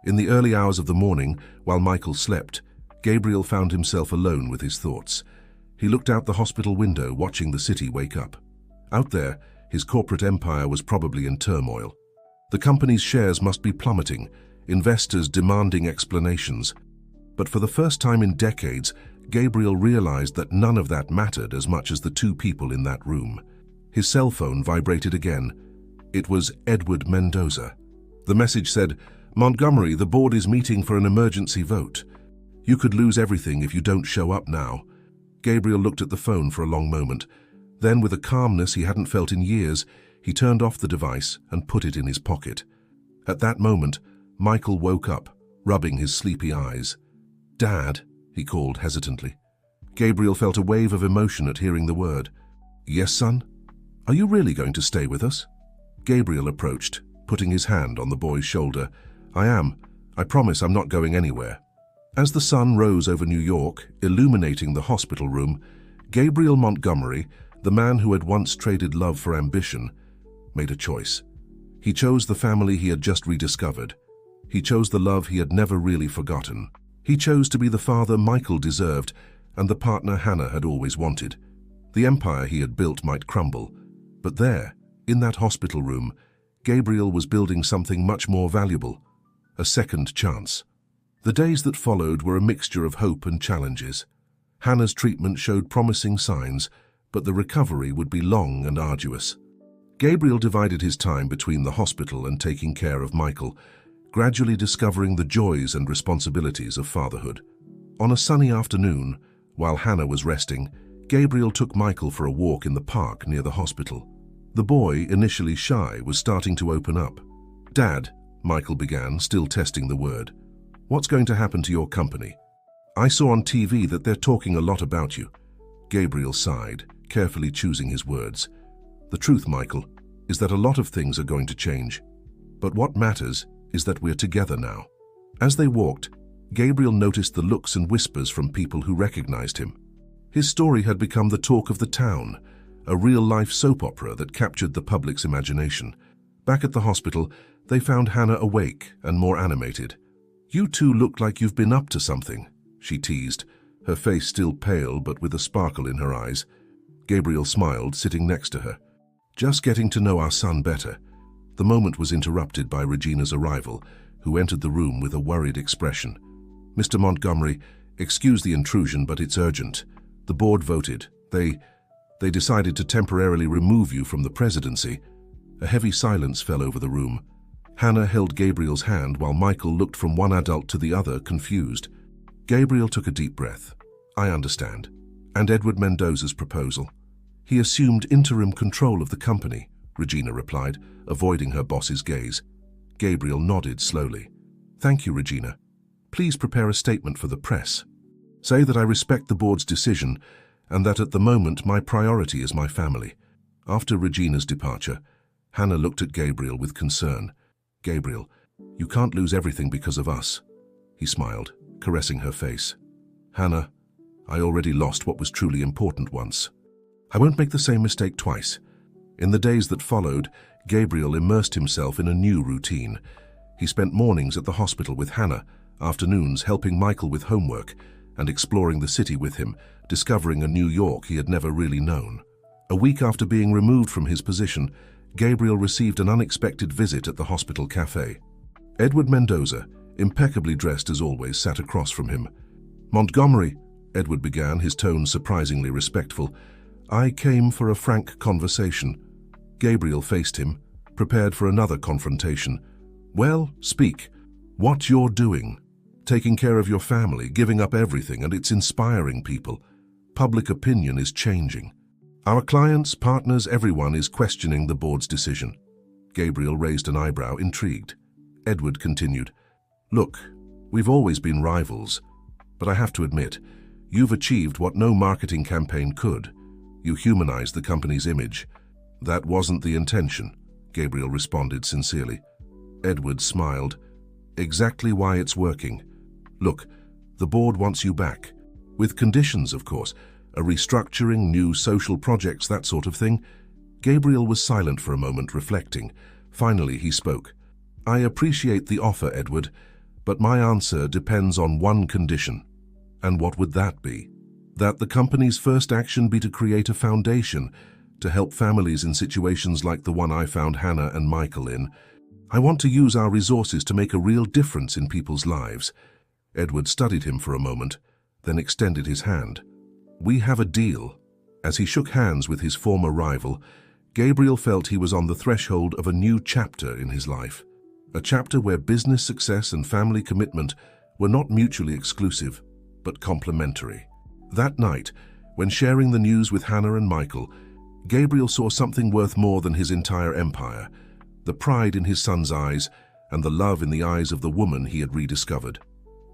In the early hours of the morning, while Michael slept, Gabriel found himself alone with his thoughts. He looked out the hospital window, watching the city wake up. Out there, his corporate empire was probably in turmoil. The company's shares must be plummeting, investors demanding explanations. But for the first time in decades, Gabriel realized that none of that mattered as much as the two people in that room. His cell phone vibrated again. It was Edward Mendoza. The message said, "Montgomery, the board is meeting for an emergency vote. You could lose everything if you don't show up now." Gabriel looked at the phone for a long moment. Then, with a calmness he hadn't felt in years, he turned off the device and put it in his pocket. At that moment, Michael woke up, rubbing his sleepy eyes. "Dad," he called hesitantly. Gabriel felt a wave of emotion at hearing the word. "Yes, son? Are you really going to stay with us?" Gabriel approached, putting his hand on the boy's shoulder. "I am. I promise I'm not going anywhere." As the sun rose over New York, illuminating the hospital room, Gabriel Montgomery, the man who had once traded love for ambition, made a choice. He chose the family he had just rediscovered. He chose the love he had never really forgotten. He chose to be the father Michael deserved and the partner Hannah had always wanted. The empire he had built might crumble, but there, in that hospital room, Gabriel was building something much more valuable, a second chance. The days that followed were a mixture of hope and challenges. Hannah's treatment showed promising signs, but the recovery would be long and arduous. Gabriel divided his time between the hospital and taking care of Michael, gradually discovering the joys and responsibilities of fatherhood. On a sunny afternoon, while Hannah was resting, Gabriel took Michael for a walk in the park near the hospital. The boy, initially shy, was starting to open up. "Dad," Michael began, still testing the word, "what's going to happen to your company? I saw on TV that they're talking a lot about you." Gabriel sighed, carefully choosing his words. "The truth, Michael, is that a lot of things are going to change. But what matters is that we're together now." As they walked, Gabriel noticed the looks and whispers from people who recognized him. His story had become the talk of the town, a real-life soap opera that captured the public's imagination. Back at the hospital, they found Hannah awake and more animated. "You two look like you've been up to something," she teased, her face still pale but with a sparkle in her eyes. Gabriel smiled, sitting next to her. "Just getting to know our son better." The moment was interrupted by Regina's arrival, who entered the room with a worried expression. "Mr. Montgomery, excuse the intrusion, but it's urgent. The board voted. They decided to temporarily remove you from the presidency." A heavy silence fell over the room. Hannah held Gabriel's hand while Michael looked from one adult to the other, confused. Gabriel took a deep breath. "I understand. And Edward Mendoza's proposal?" "He assumed interim control of the company," Regina replied, avoiding her boss's gaze. Gabriel nodded slowly. "Thank you, Regina. Please prepare a statement for the press. Say that I respect the board's decision and that at the moment my priority is my family." After Regina's departure, Hannah looked at Gabriel with concern. "Gabriel, you can't lose everything because of us." He smiled, caressing her face. "Hannah, I already lost what was truly important once. I won't make the same mistake twice." In the days that followed, Gabriel immersed himself in a new routine. He spent mornings at the hospital with Hannah, afternoons helping Michael with homework, and exploring the city with him, discovering a New York he had never really known. A week after being removed from his position, Gabriel received an unexpected visit at the hospital cafe. Edward Mendoza, impeccably dressed as always, sat across from him. "Montgomery," Edward began, his tone surprisingly respectful, "I came for a frank conversation." Gabriel faced him, prepared for another confrontation. "Well, speak. What you're doing. Taking care of your family, giving up everything, and it's inspiring people. Public opinion is changing. Our clients, partners, everyone is questioning the board's decision." Gabriel raised an eyebrow, intrigued. Edward continued. Look, we've always been rivals, but I have to admit, you've achieved what no marketing campaign could. You humanized the company's image. That wasn't the intention, Gabriel responded sincerely. Edward smiled. Exactly why it's working. Look, the board wants you back. With conditions, of course. A restructuring, new social projects, that sort of thing. Gabriel was silent for a moment, reflecting. Finally, he spoke. I appreciate the offer, Edward, but my answer depends on one condition. And what would that be? That the company's first action be to create a foundation to help families in situations like the one I found Hannah and Michael in. I want to use our resources to make a real difference in people's lives. Edward studied him for a moment, then extended his hand. We have a deal. As he shook hands with his former rival, Gabriel felt he was on the threshold of a new chapter in his life. A chapter where business success and family commitment were not mutually exclusive, but complementary. That night, when sharing the news with Hannah and Michael, Gabriel saw something worth more than his entire empire, the pride in his son's eyes and the love in the eyes of the woman he had rediscovered.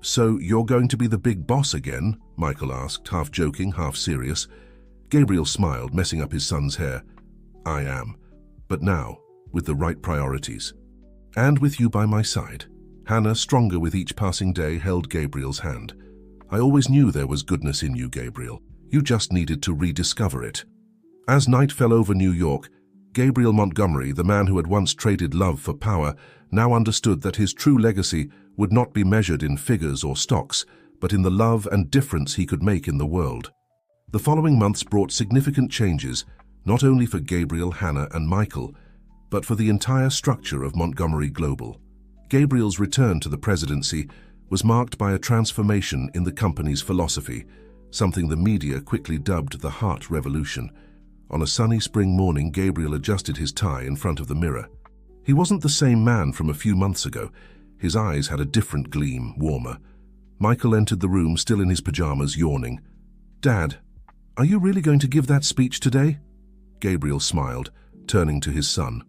So you're going to be the big boss again? Michael asked, half joking, half serious. Gabriel smiled, messing up his son's hair. I am, but now, with the right priorities. And with you by my side. Hannah, stronger with each passing day, held Gabriel's hand. I always knew there was goodness in you, Gabriel. You just needed to rediscover it. As night fell over New York, Gabriel Montgomery, the man who had once traded love for power, now understood that his true legacy would not be measured in figures or stocks, but in the love and difference he could make in the world. The following months brought significant changes, not only for Gabriel, Hannah, and Michael, but for the entire structure of Montgomery Global. Gabriel's return to the presidency was marked by a transformation in the company's philosophy, something the media quickly dubbed the Heart Revolution. On a sunny spring morning, Gabriel adjusted his tie in front of the mirror. He wasn't the same man from a few months ago. His eyes had a different gleam, warmer. Michael entered the room, still in his pajamas, yawning. Dad, are you really going to give that speech today? Gabriel smiled, turning to his son.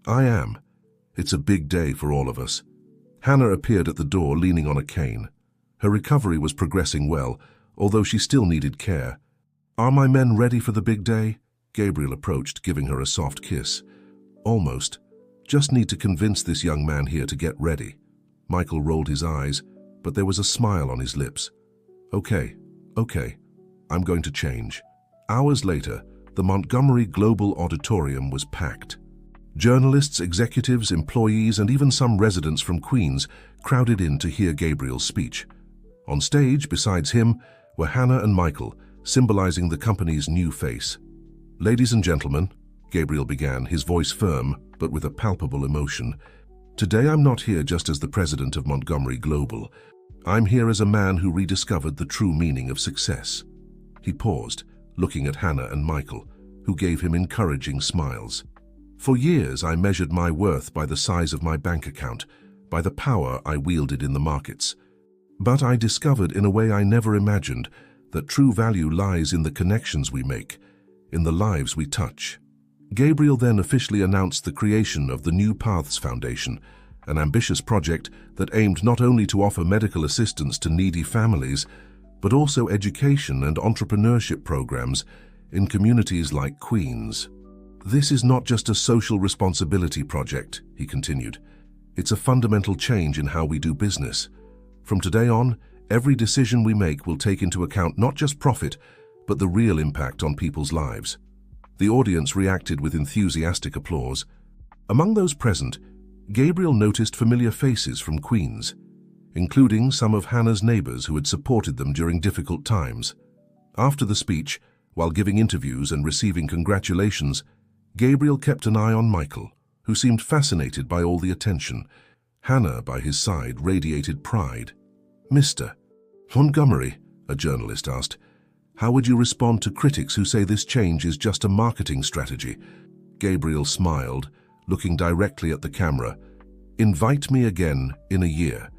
I am. It's a big day for all of us. Hannah appeared at the door, leaning on a cane. Her recovery was progressing well, although she still needed care. Are my men ready for the big day? Gabriel approached, giving her a soft kiss. Almost. Just need to convince this young man here to get ready. Michael rolled his eyes, but there was a smile on his lips. Okay. I'm going to change. Hours later, the Montgomery Global Auditorium was packed. Journalists, executives, employees, and even some residents from Queens crowded in to hear Gabriel's speech. On stage, besides him, were Hannah and Michael, symbolizing the company's new face. Ladies and gentlemen, Gabriel began, his voice firm, but with a palpable emotion. Today I'm not here just as the president of Montgomery Global. I'm here as a man who rediscovered the true meaning of success. He paused, looking at Hannah and Michael, who gave him encouraging smiles. For years I measured my worth by the size of my bank account, by the power I wielded in the markets. But I discovered in a way I never imagined that true value lies in the connections we make, in the lives we touch. Gabriel then officially announced the creation of the New Paths Foundation, an ambitious project that aimed not only to offer medical assistance to needy families, but also education and entrepreneurship programs in communities like Queens. This is not just a social responsibility project, he continued. It's a fundamental change in how we do business. From today on, every decision we make will take into account not just profit, but the real impact on people's lives. The audience reacted with enthusiastic applause. Among those present, Gabriel noticed familiar faces from Queens, including some of Hannah's neighbors who had supported them during difficult times. After the speech, while giving interviews and receiving congratulations, Gabriel kept an eye on Michael, who seemed fascinated by all the attention. Hannah, by his side, radiated pride. Mr. Montgomery, a journalist asked, how would you respond to critics who say this change is just a marketing strategy? Gabriel smiled, looking directly at the camera. Invite me again in a year.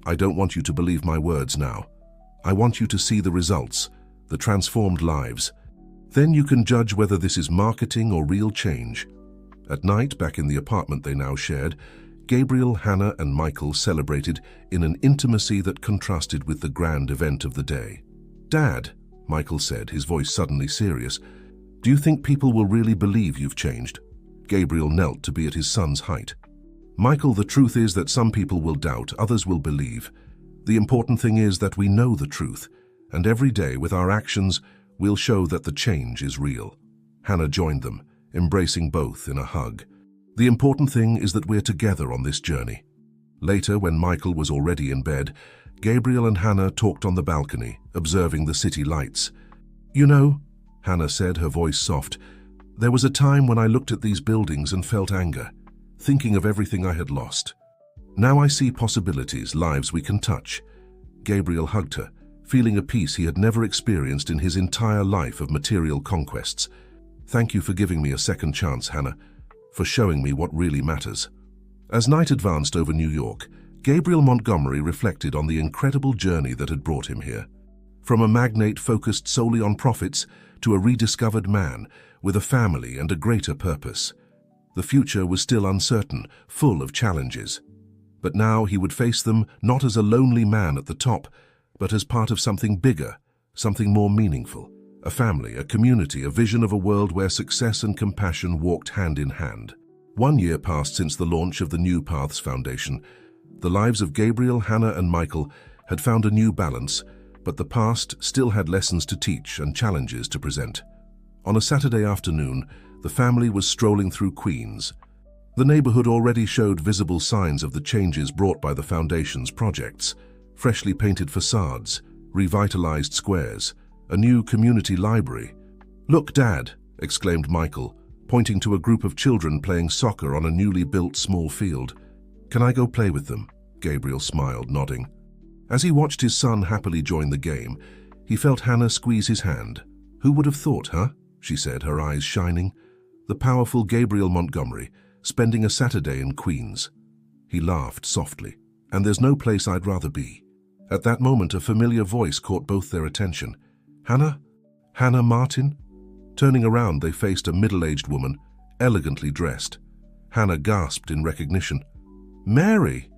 I don't want you to believe my words now. I want you to see the results, the transformed lives. Then you can judge whether this is marketing or real change. At night, back in the apartment they now shared, Gabriel, Hannah, and Michael celebrated in an intimacy that contrasted with the grand event of the day. "Dad," Michael said, his voice suddenly serious, "do you think people will really believe you've changed?" Gabriel knelt to be at his son's height. "Michael, the truth is that some people will doubt, others will believe. The important thing is that we know the truth, and every day with our actions, we'll show that the change is real." Hannah joined them, embracing both in a hug. "The important thing is that we're together on this journey." Later, when Michael was already in bed, Gabriel and Hannah talked on the balcony, observing the city lights. "You know," Hannah said, her voice soft, "there was a time when I looked at these buildings and felt anger, thinking of everything I had lost. Now I see possibilities, lives we can touch." Gabriel hugged her, feeling a peace he had never experienced in his entire life of material conquests. "Thank you for giving me a second chance, Hannah, for showing me what really matters." As night advanced over New York, Gabriel Montgomery reflected on the incredible journey that had brought him here. From a magnate focused solely on profits to a rediscovered man with a family and a greater purpose. The future was still uncertain, full of challenges. But now he would face them not as a lonely man at the top, but as part of something bigger, something more meaningful. A family, a community, a vision of a world where success and compassion walked hand in hand. 1 year passed since the launch of the New Paths Foundation. The lives of Gabriel, Hannah, and Michael had found a new balance, but the past still had lessons to teach and challenges to present. On a Saturday afternoon, the family was strolling through Queens. The neighborhood already showed visible signs of the changes brought by the foundation's projects: freshly painted facades, revitalized squares, a new community library. "Look, Dad," exclaimed Michael, pointing to a group of children playing soccer on a newly built small field. "Can I go play with them?" Gabriel smiled, nodding. As he watched his son happily join the game, he felt Hannah squeeze his hand. "Who would have thought, huh?" she said, her eyes shining. The powerful Gabriel Montgomery, spending a Saturday in Queens. He laughed softly. "And there's no place I'd rather be." At that moment, a familiar voice caught both their attention. "Hannah? Hannah Martin?" Turning around, they faced a middle-aged woman, elegantly dressed. Hannah gasped in recognition. "Mary!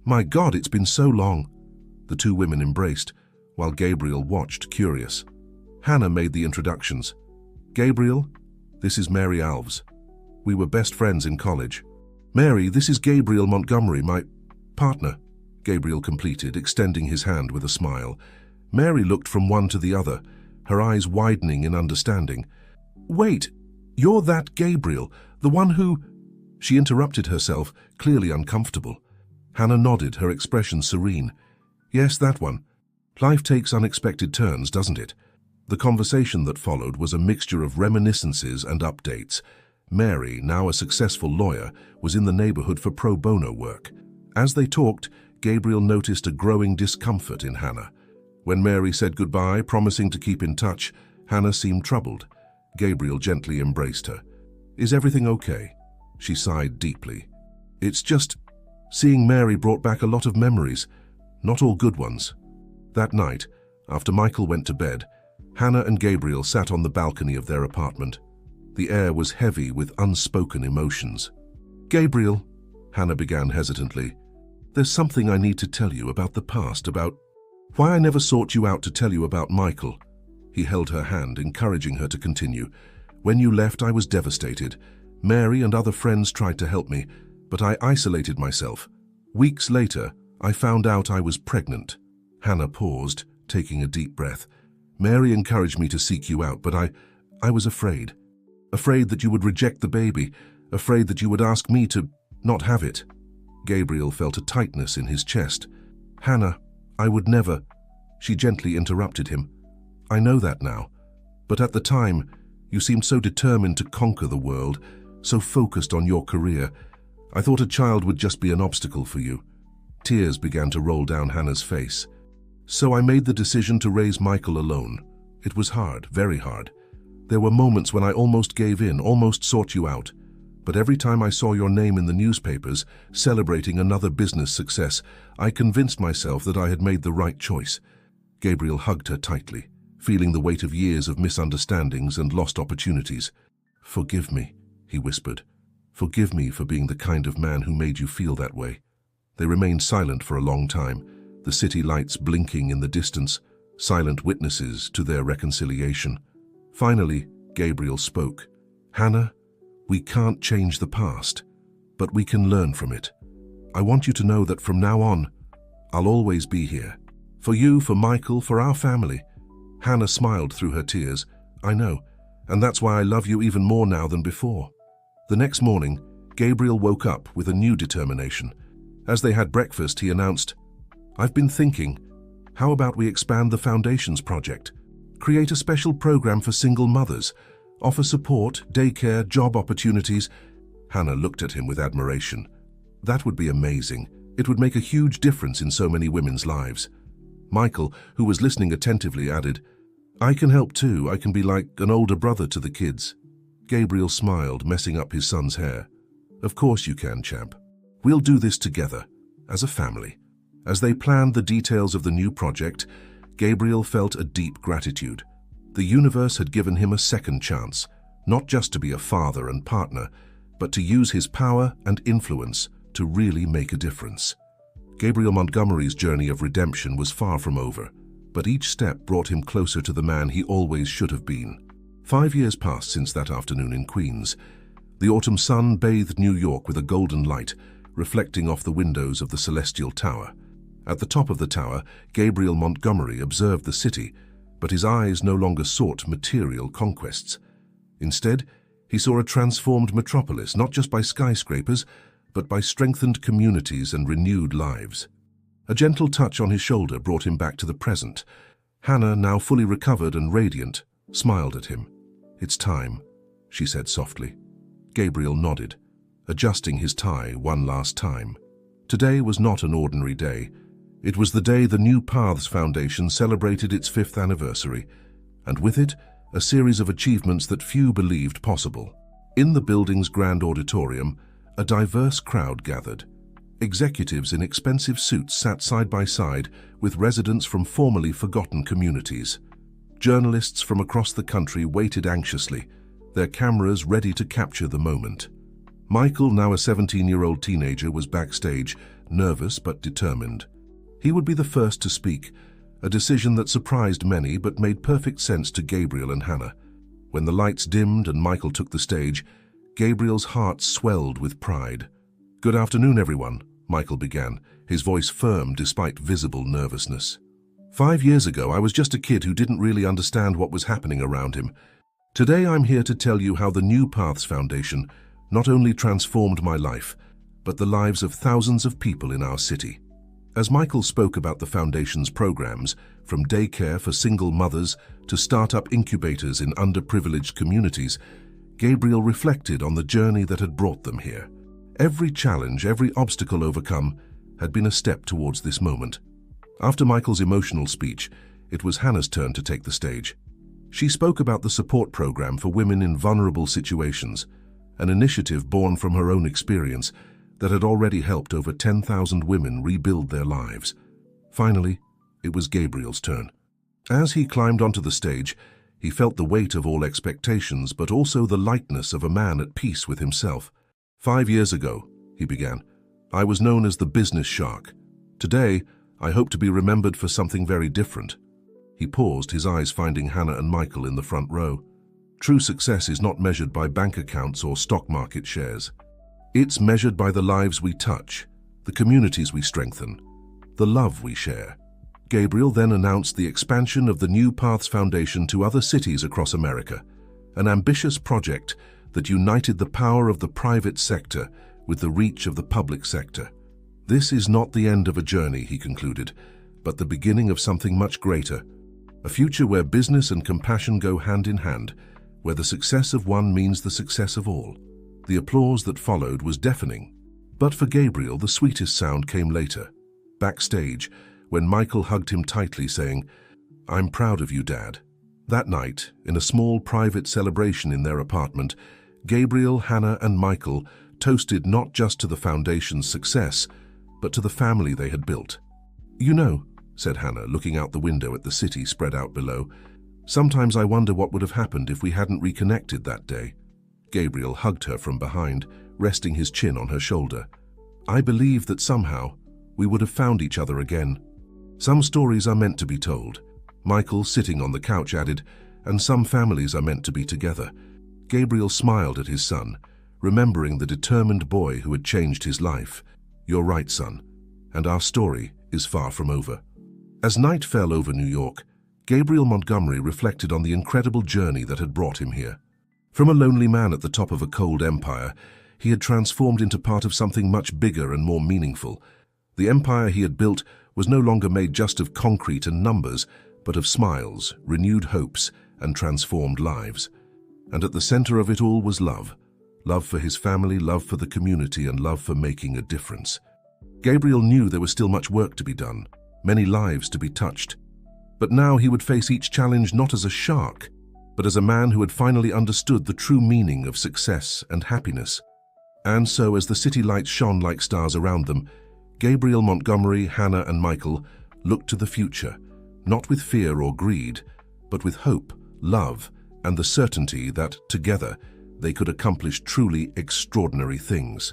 My God, it's been so long." The two women embraced, while Gabriel watched, curious. Hannah made the introductions. "Gabriel, this is Mary Alves. We were best friends in college." "Mary, this is Gabriel Montgomery, my partner," Gabriel completed, extending his hand with a smile. Mary looked from one to the other, her eyes widening in understanding. "Wait, you're that Gabriel, the one who—" She interrupted herself, clearly uncomfortable. Hannah nodded, her expression serene. "Yes, that one. Life takes unexpected turns, doesn't it?" The conversation that followed was a mixture of reminiscences and updates. Mary, now a successful lawyer, was in the neighborhood for pro bono work. As they talked, Gabriel noticed a growing discomfort in Hannah. When Mary said goodbye, promising to keep in touch, Hannah seemed troubled. Gabriel gently embraced her. "Is everything okay?" She sighed deeply. "It's just, seeing Mary brought back a lot of memories, not all good ones." That night, after Michael went to bed, Hannah and Gabriel sat on the balcony of their apartment. The air was heavy with unspoken emotions. "Gabriel," Hannah began hesitantly, "there's something I need to tell you about the past, about why I never sought you out to tell you about Michael." He held her hand, encouraging her to continue. "When you left, I was devastated. Mary and other friends tried to help me, but I isolated myself. Weeks later, I found out I was pregnant." Hannah paused, taking a deep breath. "Mary encouraged me to seek you out, but I was afraid. Afraid that you would reject the baby, afraid that you would ask me to not have it." Gabriel felt a tightness in his chest. "Hannah, I would never—" She gently interrupted him. "I know that now. But at the time, you seemed so determined to conquer the world, so focused on your career. I thought a child would just be an obstacle for you." Tears began to roll down Hannah's face. "So I made the decision to raise Michael alone. It was hard, very hard. There were moments when I almost gave in, almost sought you out. But every time I saw your name in the newspapers, celebrating another business success, I convinced myself that I had made the right choice." Gabriel hugged her tightly, feeling the weight of years of misunderstandings and lost opportunities. "Forgive me," he whispered. Forgive me for being the kind of man who made you feel that way." They remained silent for a long time, the city lights blinking in the distance, silent witnesses to their reconciliation. Finally, Gabriel spoke. "Hannah, we can't change the past, but we can learn from it. I want you to know that from now on, I'll always be here. For you, for Michael, for our family." Hannah smiled through her tears. "I know, and that's why I love you even more now than before." The next morning, Gabriel woke up with a new determination. As they had breakfast, he announced, "I've been thinking, how about we expand the Foundations project? Create a special program for single mothers, offer support, daycare, job opportunities." Hannah looked at him with admiration. "That would be amazing. It would make a huge difference in so many women's lives." Michael, who was listening attentively, added, "I can help too. I can be like an older brother to the kids." Gabriel smiled, messing up his son's hair. "Of course you can, champ. We'll do this together, as a family." As they planned the details of the new project, Gabriel felt a deep gratitude. The universe had given him a second chance, not just to be a father and partner, but to use his power and influence to really make a difference. Gabriel Montgomery's journey of redemption was far from over, but each step brought him closer to the man he always should have been. 5 years passed since that afternoon in Queens. The autumn sun bathed New York with a golden light, reflecting off the windows of the Celestial Tower. At the top of the tower, Gabriel Montgomery observed the city, but his eyes no longer sought material conquests. Instead, he saw a transformed metropolis, not just by skyscrapers, but by strengthened communities and renewed lives. A gentle touch on his shoulder brought him back to the present. Hannah, now fully recovered and radiant, smiled at him. "It's time," she said softly. Gabriel nodded, adjusting his tie one last time. Today was not an ordinary day. It was the day the New Paths Foundation celebrated its 5th anniversary, and with it, a series of achievements that few believed possible. In the building's grand auditorium, a diverse crowd gathered. Executives in expensive suits sat side by side with residents from formerly forgotten communities. Journalists from across the country waited anxiously, their cameras ready to capture the moment. Michael, now a 17-year-old teenager, was backstage, nervous but determined. He would be the first to speak, a decision that surprised many but made perfect sense to Gabriel and Hannah. When the lights dimmed and Michael took the stage, Gabriel's heart swelled with pride. "Good afternoon, everyone," Michael began, his voice firm despite visible nervousness. 5 years ago, I was just a kid who didn't really understand what was happening around him. Today, I'm here to tell you how the New Paths Foundation not only transformed my life, but the lives of thousands of people in our city. As Michael spoke about the Foundation's programs, from daycare for single mothers to start-up incubators in underprivileged communities, Gabriel reflected on the journey that had brought them here. Every challenge, every obstacle overcome, had been a step towards this moment. After Michael's emotional speech, it was Hannah's turn to take the stage. She spoke about the support program for women in vulnerable situations, an initiative born from her own experience that had already helped over 10,000 women rebuild their lives. Finally, it was Gabriel's turn. As he climbed onto the stage, he felt the weight of all expectations, but also the lightness of a man at peace with himself. 5 years ago, he began, I was known as the business shark. Today, I hope to be remembered for something very different. He paused, his eyes finding Hannah and Michael in the front row. True success is not measured by bank accounts or stock market shares. It's measured by the lives we touch, the communities we strengthen, the love we share. Gabriel then announced the expansion of the New Paths Foundation to other cities across America, an ambitious project that united the power of the private sector with the reach of the public sector. This is not the end of a journey, he concluded, but the beginning of something much greater, a future where business and compassion go hand in hand, where the success of one means the success of all. The applause that followed was deafening, but for Gabriel the sweetest sound came later, backstage, when Michael hugged him tightly, saying, I'm proud of you, Dad. That night, in a small private celebration in their apartment, Gabriel, Hannah, and Michael toasted not just to the Foundation's success, but to the family they had built. You know, said Hannah, looking out the window at the city spread out below, sometimes I wonder what would have happened if we hadn't reconnected that day. Gabriel hugged her from behind, resting his chin on her shoulder. "I believe that somehow we would have found each other again. Some stories are meant to be told," Michael, sitting on the couch, added, "and some families are meant to be together." Gabriel smiled at his son, remembering the determined boy who had changed his life. "You're right, son, and our story is far from over." As night fell over New York, Gabriel Montgomery reflected on the incredible journey that had brought him here. From a lonely man at the top of a cold empire, he had transformed into part of something much bigger and more meaningful. The empire he had built was no longer made just of concrete and numbers, but of smiles, renewed hopes, and transformed lives. And at the center of it all was love. Love for his family, love for the community, and love for making a difference. Gabriel knew there was still much work to be done, many lives to be touched. But now he would face each challenge not as a shark, but as a man who had finally understood the true meaning of success and happiness. And so, as the city lights shone like stars around them, Gabriel Montgomery, Hannah, and Michael looked to the future, not with fear or greed, but with hope, love, and the certainty that, together, they could accomplish truly extraordinary things.